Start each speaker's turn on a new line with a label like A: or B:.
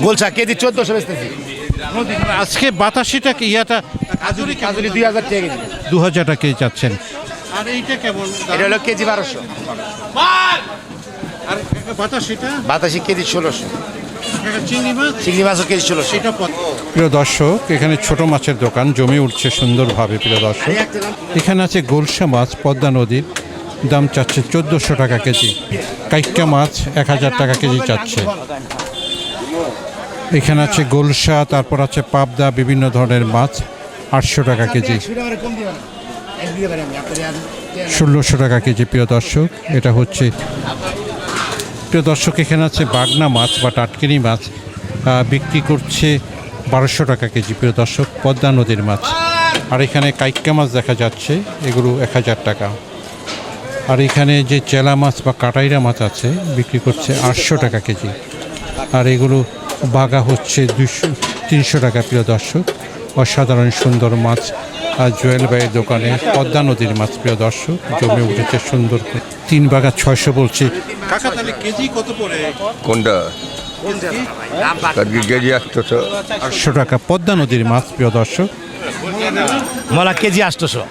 A: গোলসা KG 1400 বেচতেছি।
B: আজকে বাতাসিটা কি ইয়াটা
A: কাজুরি 2000 টাকা কেজি।
B: 2000 টাকা কেজি চাচ্ছেন। আর এইটা কেমন?
A: এটা হলো কেজি 1200।
B: আর বাতাসিটা
A: বাতাসি কেজি 1600। চিংড়ি মাছও কেজি 1600।
B: সেটা প্রিয় দর্শক, এখানে ছোট মাছের দোকান জমে উঠছে সুন্দরভাবে। প্রিয় দর্শক, এখানে আছে গোলসা মাছ পদ্মা নদীর, দাম চাচ্ছে 1400 টাকা কেজি। কাইক্কা মাছ 1000 টাকা কেজি চাচ্ছে। এখানে আছে গোলসা, তারপর আছে পাবদা, বিভিন্ন ধরনের মাছ 800 টাকা কেজি, 1600 টাকা কেজি। প্রিয় দর্শক, এটা হচ্ছে প্রিয় দর্শক, এখানে আছে বাগনা মাছ বা টাটকিনি মাছ, বিক্রি করছে 1200 টাকা কেজি। প্রিয় দর্শক, পদ্মা নদীর মাছ। আর এখানে কাইক্কা মাছ দেখা যাচ্ছে, এগুলো 1000 টাকা। আর এখানে যে চেলা মাছ বা কাটাইরা মাছ আছে, বিক্রি করছে 800 টাকা কেজি। আর এগুলো বাগা হচ্ছে 300 টাকা। প্রিয় দর্শক, অসাধারণ সুন্দর মাছ আর জুয়েল ভাইয়ের দোকানে পদ্মা নদীর মাছ। প্রিয় দর্শক, জমে উঠেছে সুন্দর। 3 বাগা 600 বলছি। কাকা, তাহলে কেজি কত পড়ে?
C: কোনটা কেজি 800
B: টাকা পদ্মা নদীর মাছ। প্রিয় দর্শক,
A: মলা কেজি 800।